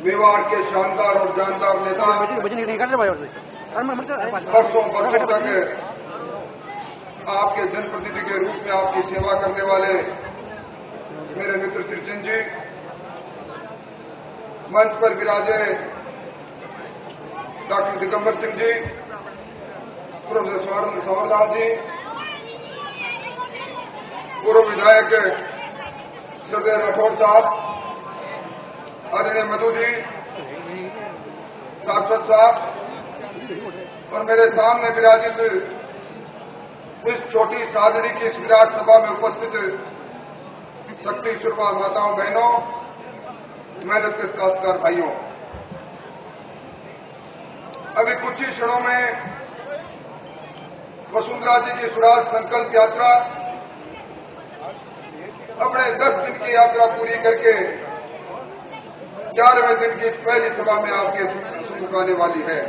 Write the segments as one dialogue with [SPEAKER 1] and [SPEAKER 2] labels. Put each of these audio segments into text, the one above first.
[SPEAKER 1] मेवाड़ के शानदार और जानदार नेता, बरसों तक आपके जनप्रतिनिधि के रूप में आपकी सेवा करने वाले मेरे मित्र सृजन जी, मंच पर विराजे डॉक्टर दिगंबर सिंह जी, प्रोफेसर संवरलाल जी, पूर्व विधायक श्रद्धेय राठौर साहब, आदरणीय मधु जी, सांसद साहब और मेरे सामने विराजित इस छोटी सादड़ी की इस विराट सभा में उपस्थित शक्ति सुरभा माताओं बहनों, मेहनत के काश्तकार भाइयों, अभी कुछ ही क्षणों में वसुंधरा जी की स्वराज संकल्प यात्रा अपने 10 दिन की यात्रा पूरी करके 11वें दिन की पहली सभा में आपके सम्मुख आने वाली है।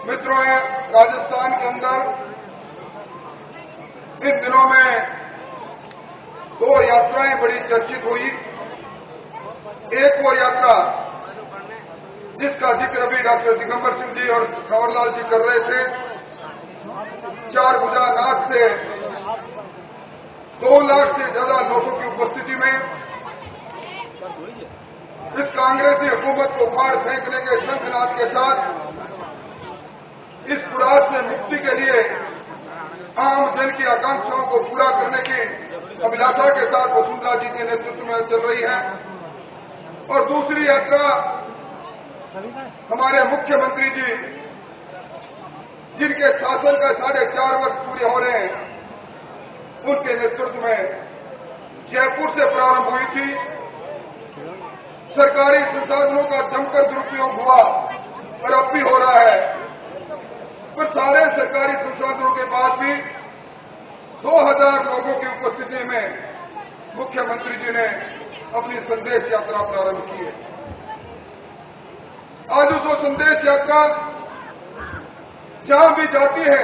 [SPEAKER 1] मित्रों, राजस्थान के अंदर इन दिनों में 2 यात्राएं बड़ी चर्चित हुई। एक वो यात्रा जिसका जिक्र अभी डॉक्टर दिगंबर सिंह जी और संवरलाल जी कर रहे थे, 4 भुजा नाथ से 2 लाख से ज्यादा लोगों की उपस्थिति में इस कांग्रेसी हुकूमत को उखाड़ फेंकने के शंखनाद के साथ इस कुराद से मुक्ति के लिए आम जन की आकांक्षाओं को पूरा करने की अभिलाषा के साथ वसुंधरा जी के नेतृत्व में चल रही है। और दूसरी यात्रा हमारे मुख्यमंत्री जी, जिनके शासन का 4.5 वर्ष पूरे हो रहे हैं, उनके नेतृत्व में जयपुर से प्रारंभ हुई थी। सरकारी संसाधनों का जमकर दुरुपयोग हुआ और अब भी हो रहा है, पर सारे सरकारी संसाधनों के बाद भी 2000 लोगों की उपस्थिति में मुख्यमंत्री जी ने अपनी संदेश यात्रा प्रारंभ की है। आज उस संदेश यात्रा जहां भी जाती है,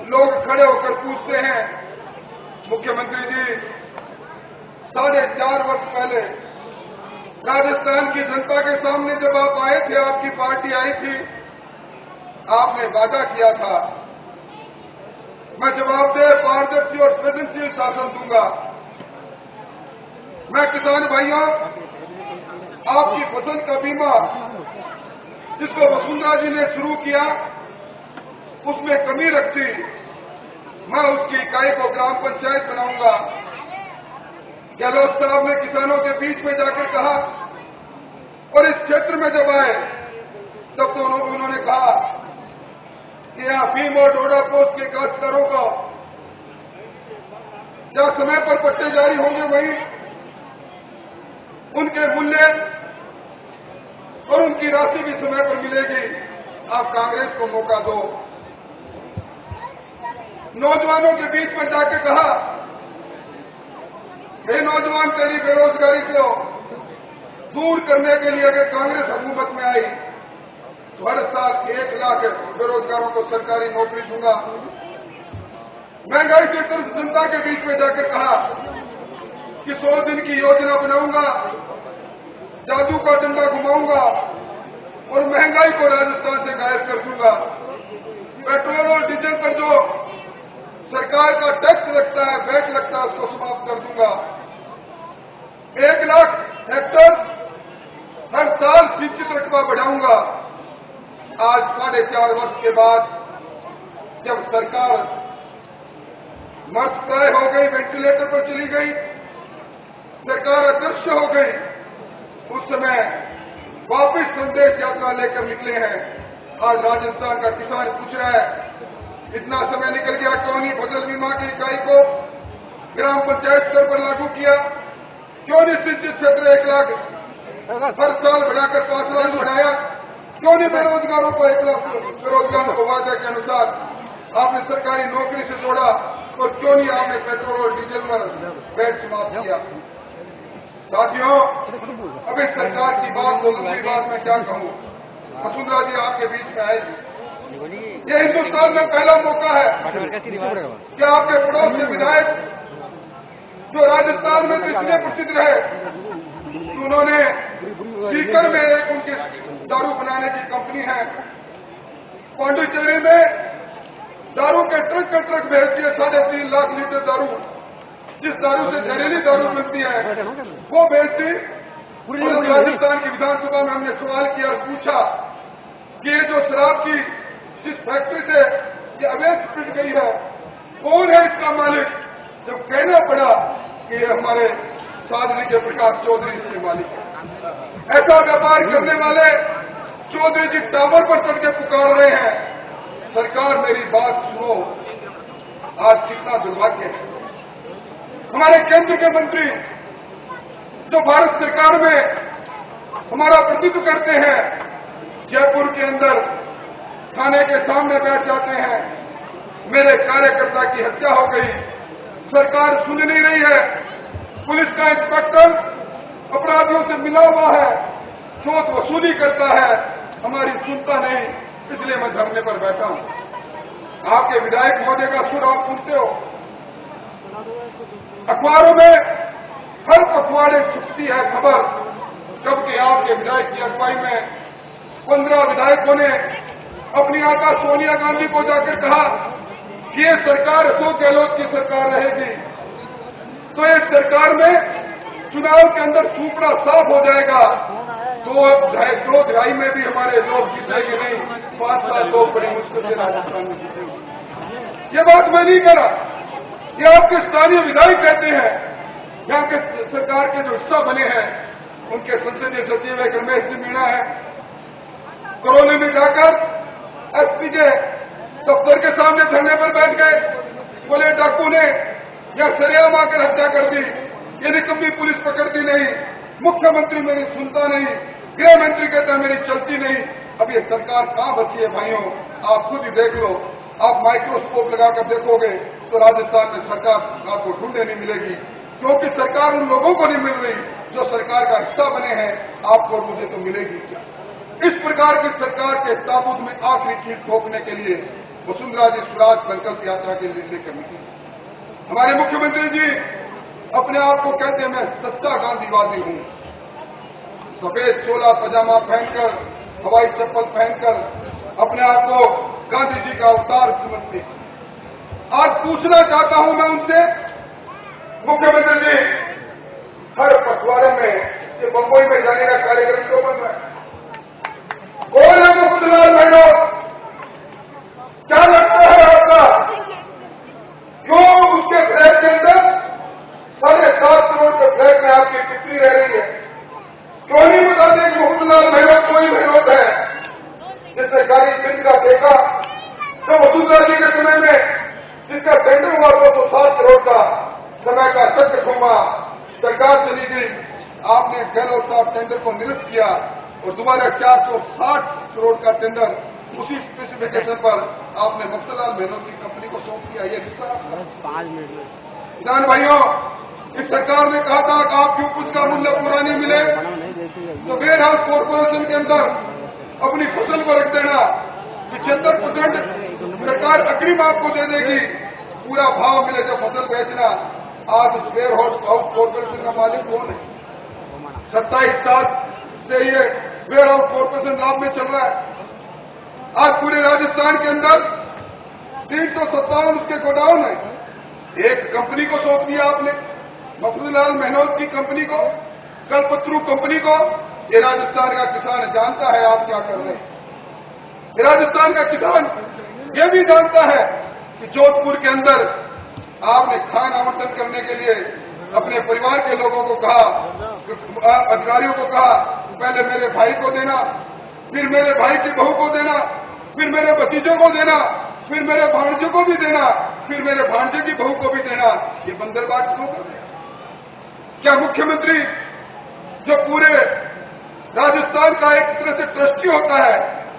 [SPEAKER 1] लोग खड़े होकर पूछते हैं, मुख्यमंत्री जी, 4.5 वर्ष पहले राजस्थान की जनता के सामने जब आप आए थे, आपकी पार्टी आई थी, आपने वादा किया था, मैं जवाबदेह, पारदर्शी और संवेदनशील शासन दूंगा। मैं किसान भाइयों, आपकी फसल का बीमा जिसको वसुंधरा जी ने शुरू किया, उसमें कमी रखी, मैं उसकी इकाई को ग्राम पंचायत बनाऊंगा। गहलोत साहब ने किसानों के बीच में जाकर कहा, और इस क्षेत्र में जब आए तब तो उन्होंने कहा कि यहां भीम और डोडा पोस्ट के काश्तकारों को जहां समय पर पट्टे जारी होंगे, वहीं उनके मूल्य और उनकी राशि भी समय पर मिलेगी। आप कांग्रेस को मौका दो। नौजवानों के बीच में जाके कहा, हे नौजवान, तेरी बेरोजगारी को दूर करने के लिए अगर कांग्रेस हुकूमत में आई तो हर साल 1 लाख बेरोजगारों को सरकारी नौकरी दूंगा। महंगाई के तरफ जनता के बीच में जाकर कहा कि 100 दिन की योजना बनाऊंगा, जादू का डंडा घुमाऊंगा और महंगाई को राजस्थान से गायब कर दूंगा। पेट्रोल और डीजल पर जो सरकार का टैक्स लगता है, वैट लगता है, उसको समाप्त कर दूंगा। 1 लाख हेक्टर हर साल सिंचित रकबा बढ़ाऊंगा। आज 4.5 वर्ष के बाद जब सरकार मर्दप्राय हो गई, वेंटिलेटर पर चली गई, सरकार अदृश्य हो गई, उस समय वापिस संदेश यात्रा लेकर निकले हैं। आज राजस्थान का किसान पूछ रहा है, इतना समय निकल गया, क्यों नहीं फसल बीमा की इकाई को ग्राम पंचायत स्तर पर लागू किया? क्यों नहीं सिंचित क्षेत्र 1 लाख हर साल बढ़ाकर 5 लाख बढ़ाया? क्यों नहीं बेरोजगारों को 1 लाख बेरोजगारों को वादे के अनुसार आपने सरकारी नौकरी से जोड़ा? और क्यों नहीं आपने पेट्रोल और डीजल पर वैट समाप्त किया? साथियों, अभी सरकार की बात को लंबी बात मैं क्या कहूं। वसुंधरा जी आपके बीच में आएगी। ये हिंदुस्तान में पहला मौका है कि आपके पड़ोस के विधायक जो राजस्थान में तो इसलिए प्रसिद्ध रहे कि उन्होंने सीकर में एक उनकी दारू बनाने की कंपनी है, पांडिचेरी में दारू के ट्रक भेज दिए 3.5 लाख लीटर दारू, जिस दारू से जहरीली दारू मिलती है वो भेज दी। राजस्थान की विधानसभा में हमने सवाल किया और पूछा कि ये जो शराब की जिस फैक्ट्री से ये अवैध पिट गई है, कौन है इसका मालिक? जब कहना पड़ा कि ये हमारे साध्वी के प्रकाश चौधरी इसके मालिक है। ऐसा व्यापार करने वाले चौधरी जी टावर पर चढ़ के पुकार रहे हैं। सरकार मेरी बात सुनो, आज कितना दुर्भाग्य है। हमारे केंद्र के मंत्री जो भारत सरकार में हमारा प्रतिनिधित्व करते हैं, जयपुर के अंदर थाने के सामने बैठ जाते हैं, मेरे कार्यकर्ता की हत्या हो गई, सरकार सुन नहीं रही है, पुलिस का इंस्पेक्टर अपराधियों से मिला हुआ है, शोध वसूली करता है, हमारी सुनता नहीं, इसलिए मैं धरने पर बैठा हूं। आपके विधायक महोदय का सुर आप सुनते हो, अखबारों में हर पखवाड़े छपती है खबर, जबकि आपके विधायक की अगुवाई में 15 विधायकों ने अपनी आका सोनिया गांधी को जाकर कहा कि ये सरकार अशोक गहलोत की सरकार रहेगी, तो इस सरकार में चुनाव के अंदर सूपड़ा साफ हो जाएगा। दो दहाई में भी हमारे लोग जीतेंगे नहीं, 5 साल लोग बड़ी मुश्किल से राजस्थान में जीतेंगे। ये बात मैं नहीं करा, ये आपके स्थानीय विधायक कहते हैं। यहाँ के सरकार के जो हिस्सा बने हैं उनके संसदीय सचिव है रमेश जी मीणा है, करौली में जाकर एसपी के दफ्तर के सामने धरने पर बैठ गए, बोले डाकू ने या सरेआम आकर हत्या कर दी, ये निकम्मी पुलिस पकड़ती नहीं, मुख्यमंत्री मेरी सुनता नहीं, गृह मंत्री कहता मेरी चलती नहीं। अब ये सरकार कहां बची है भाइयों, आप खुद ही देख लो। आप माइक्रोस्कोप लगाकर देखोगे तो राजस्थान में सरकार आपको ढूंढने नहीं मिलेगी, क्योंकि सरकार उन लोगों को नहीं मिल रही जो सरकार का हिस्सा बने हैं। आपको और मुझे तो मिलेगी क्या? इस प्रकार की सरकार के ताबूत में आखिरी चीज ठोकने के लिए वसुंधरा जी स्वराज संकल्प यात्रा के लिए लेकर निकली। हमारे मुख्यमंत्री जी अपने आप को कहते हैं मैं सच्चा गांधीवादी हूं, सफेद चोला पजामा पहनकर, हवाई चप्पल पहनकर अपने आप को गांधी जी का अवतार समझते। आज पूछना चाहता हूं मैं उनसे, मुख्यमंत्री जी हर पखवाड़े में ये बंबई में जाने का कार्यक्रम क्यों बन रहा है? कौन है मुकुंदलाल गहलोत? क्या लगता है आपका क्यों उसके फ्लैट के अंदर 7.5 करोड़ के फ्लैट में आपकी टिप्पणी रह रही है? क्यों नहीं बताते कि मुकुंदलाल गहलोत कोई गहलोत है जिसने गाड़ी दिन का देखा? तो वसुंधरा जी के समय में जिसका टेंडर हुआ 207 करोड़ का समय का चक्र घूमा, सरकार चली गई, आपने गहलोत साहब टेंडर को निरस्त किया और दोबारा 460 करोड़ का टेंडर उसी स्पेसिफिकेशन पर आपने मफसलाल गहलोत की कंपनी को सौंप दिया। ये किसान भाइयों, इस सरकार ने कहा था कि आपकी उपज का मूल्य पूरा नहीं मिले तो वेयर हाउस कॉर्पोरेशन के अंदर अपनी फसल को रख देना, 75% सरकार अग्रिम आपको दे देगी, पूरा भाव मिले जब फसल बेचना। आज उस वेयर हाउस कॉर्पोरेशन का मालिक कौन है? 27 साल से ये वेयर हाउस कॉर्पोरेशन लाभ में चल रहा है। आज पूरे राजस्थान के अंदर 357 उसके गोडाउन है। एक कंपनी को सौंप दिया आपने, मफरूलाल गहलोत की कंपनी को, कल्पतरू कंपनी को। ये राजस्थान का किसान जानता है आप क्या कर रहे हैं। ये राजस्थान का किसान ये भी जानता है कि जोधपुर के अंदर आपने खान आवंटन करने के लिए अपने परिवार के लोगों को कहा, अधिकारियों को कहा, पहले मेरे भाई को देना, फिर मेरे भाई की बहू को देना, फिर मेरे भतीजों को देना, फिर मेरे भांजे को भी देना, फिर मेरे भांजे की बहू को भी देना। ये बंदरबाट क्यों कर रहे हैं? क्या मुख्यमंत्री जो पूरे राजस्थान का एक तरह से ट्रस्टी होता है,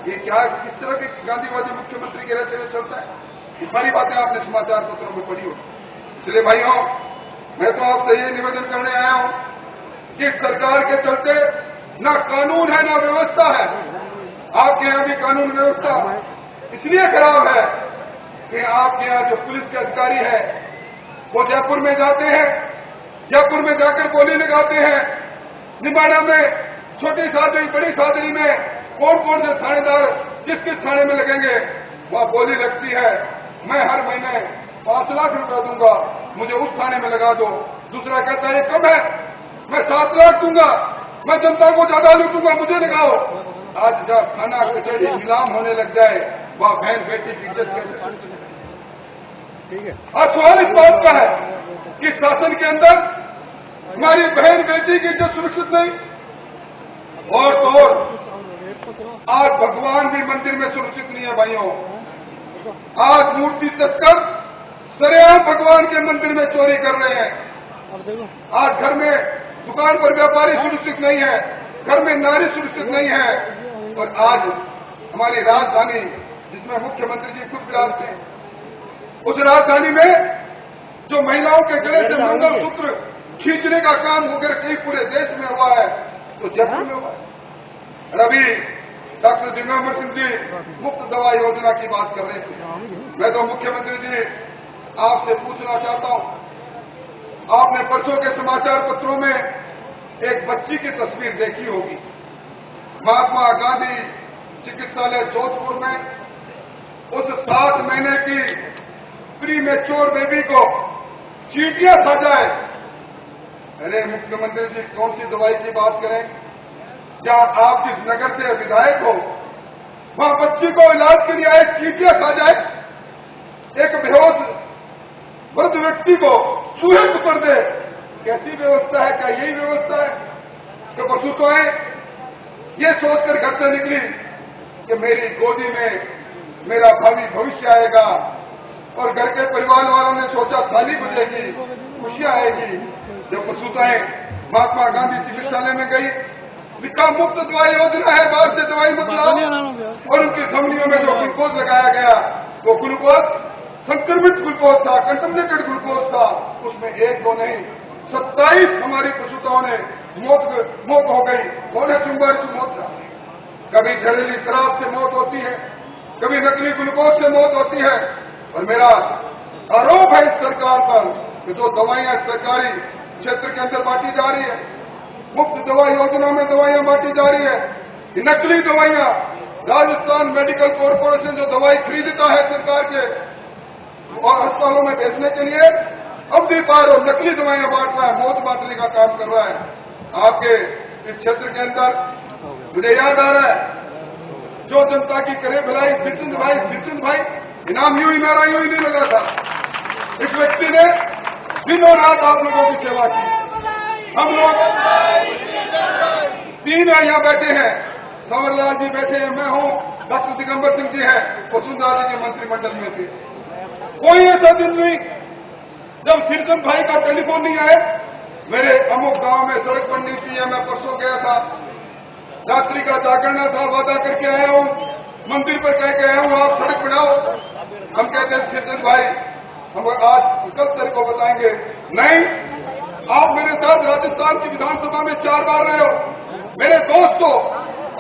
[SPEAKER 1] ये क्या किस तरह के गांधीवादी मुख्यमंत्री के रहते हुए चलता है? ये सारी बातें आपने समाचार पत्रों में पढ़ी हो। इसलिए भाइयों, मैं तो आपसे ये निवेदन करने आया हूं कि सरकार के चलते ना कानून है ना व्यवस्था है। आपके यहां भी कानून व्यवस्था इसलिए खराब है कि आपके यहां जो पुलिस के अधिकारी है वो जयपुर में जाते हैं, जयपुर में जाकर बोली लगाते हैं, निमाड़ा में छोटी सादरी बड़ी सादरी में कौन कौन से थानेदार किस किस थाने में लगेंगे, वहां बोली लगती है मैं हर महीने 5 लाख रुपया दूंगा, मुझे उस थाने में लगा दो। दूसरा कहता है ये कम है, मैं 7 लाख दूंगा, मैं जनता को ज्यादा लूटूंगा, मुझे लगाओ। आज जब थाना कचहरी नीलाम होने लग जाए, वह बहन बेटी की इज्जत कैसे? आज सवाल इस बात का है कि शासन के अंदर हमारी बहन बेटी की इज्जत सुरक्षित नहीं, और तो और आज भगवान भी मंदिर में सुरक्षित नहीं है भाइयों। आज मूर्ति तस्कर सरेआम भगवान के मंदिर में चोरी कर रहे हैं। आज घर में दुकान पर व्यापारी सुरक्षित नहीं है, घर में नारी सुरक्षित नहीं है। और आज हमारी राजधानी जिसमें मुख्यमंत्री जी खुद विराजते हैं, उस राजधानी में जो महिलाओं के गले से मंगलसूत्र खींचने का काम होकर कहीं पूरे देश में हुआ है, तो जयपुर में हुआ है। रवि डॉक्टर दिगंबर सिंह जी मुफ्त दवा योजना की बात कर रहे थे। मैं तो मुख्यमंत्री जी आपसे पूछना चाहता हूं, आपने परसों के समाचार पत्रों में एक बच्ची की तस्वीर देखी होगी। महात्मा गांधी चिकित्सालय जोधपुर में उस 7 महीने की प्री मैच्योर बेबी को चींटियां सजाए। अरे मुख्यमंत्री जी कौन सी दवाई की बात करें? क्या आप जिस नगर से विधायक हो वहां बच्ची को इलाज के लिए आए चींटियां सजाए? एक बेहोश वृद्ध व्यक्ति को चूहे पुत्र दे, कैसी व्यवस्था है? क्या यही व्यवस्था है? तो पशु तो है ये सोचकर घर से निकली कि मेरी गोदी में मेरा भावी भविष्य आएगा, और घर के परिवार वालों ने सोचा थाली बजेगी, खुशियां आएगी। जब पशुताएं महात्मा गांधी चिकित्सालय में गई, लिखा मुफ्त दवाई योजना है, बाहर से दवाई मत लाओ। और उनकी धमनियों में जो ग्लूकोज लगाया गया वो ग्लूकोज संक्रमित ग्लूकोज था, कंटेमिनेटेड ग्लूकोज था। उसमें 1-2 नहीं 27 हमारी पशुताओं ने मौत हो गई। कौन है जिम्मेदार की मौत का? कभी जहरीली शराब से मौत होती है, कभी नकली ग्लूकोज से मौत होती है। और मेरा आरोप है इस सरकार पर कि जो दवाइयां सरकारी क्षेत्र के अंदर बांटी जा रही है, मुफ्त दवा योजना में दवाइयां बांटी जा रही है, नकली दवाइयां राजस्थान मेडिकल कॉरपोरेशन जो दवाई खरीदता है सरकार के और अस्पतालों में बेचने के लिए, अवधि पार और नकली दवाइयां बांट रहा है, मौत बांटने का काम कर रहा है। आपके इस क्षेत्र के अंदर मुझे याद आ रहा है, जो जनता की करे भलाई सिरचंद भाई इनाम यूं ही मेरा यूं ही नहीं लगा था। इस व्यक्ति ने दिनों रात आप लोगों की सेवा की। हम लोग 3 यहाँ बैठे हैं, संवरलाल जी बैठे हैं, मैं हूं, डॉक्टर दिगंबर सिंह जी हैं, वसुंधरा जी के मंत्रिमंडल में थे। कोई ऐसा दिन नहीं जब सिरचंद भाई का टेलीफोन नहीं आए, मेरे अमुक गांव में सड़क बननी चाहिए, मैं परसों गया था, रात्रि का जागरना था, वादा करके आया हूं, मंदिर पर कह के आया हूं आप सड़क बनाओ। हम कहते हैं सिरचंद भाई हम आज कल तेरे को बताएंगे। नहीं, आप मेरे साथ राजस्थान की विधानसभा में 4 बार रहे हो, मेरे दोस्त हो,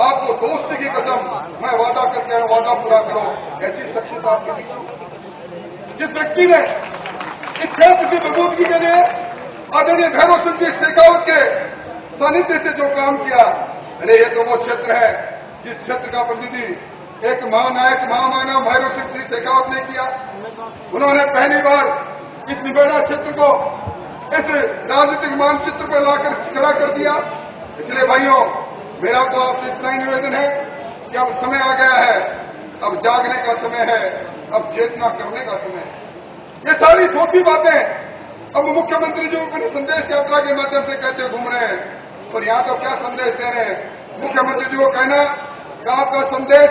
[SPEAKER 1] आपको दोस्ती की कसम मैं वादा करके आया, वादा पूरा करो। ऐसी शख्सियत आपके बीच जिस व्यक्ति ने इस क्षेत्र की मजबूती के लिए आदरणीय भैरव सिंह जी शेखावत के सानिध्य से जो काम किया, अरे ये तो वो क्षेत्र है जिस क्षेत्र का प्रतिनिधि एक महानायक महामानव भैरव सिंह जी शेखावत ने किया। उन्होंने पहली बार इस निबेड़ा क्षेत्र को इस राजनीतिक मानचित्र पर लाकर खड़ा कर दिया। इसलिए भाइयों मेरा तो आपसे इतना ही निवेदन है कि अब समय आ गया है, अब जागने का समय है, अब चेतना करने का समय है। ये सारी छोटी बातें अब मुख्यमंत्री जी अपनी संदेश यात्रा के माध्यम से कहते घूम रहे हैं, और यहाँ तो क्या संदेश दे रहे हैं? मुख्यमंत्री जी को कहना कि आपका संदेश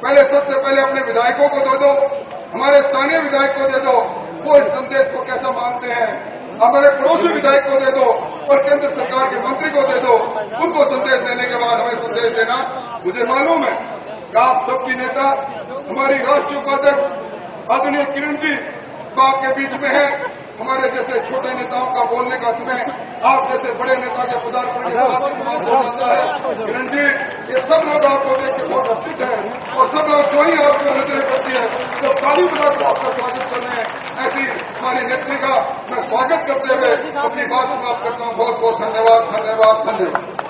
[SPEAKER 1] पहले सबसे पहले अपने विधायकों को दे दो, हमारे स्थानीय विधायक को दे दो, वो इस संदेश को कैसा मानते हैं, हमारे पड़ोसी विधायक को दे दो और केंद्र सरकार के मंत्री को दे दो। उनको संदेश देने के बाद हमें संदेश देना। मुझे मालूम है कि आप सबकी नेता हमारी राष्ट्रीय उपाध्यक्ष आदरणीय किरण जी आपके बीच में है। हमारे जैसे छोटे नेताओं का बोलने का समय आप जैसे बड़े नेता के पदार्पण के बाद समाप्त हो जाता है। किरण जी ये सब लोग आपको देख के बहुत हर्षित हैं और सब लोग जो ही आपको नजरें करती है तो ताली बजाकर आपका स्वागत कर रहे हैं। ऐसी हमारी नेत्री का मैं स्वागत करते हुए अपनी बात समाप्त करता हूँ। बहुत बहुत धन्यवाद, धन्यवाद, धन्यवाद।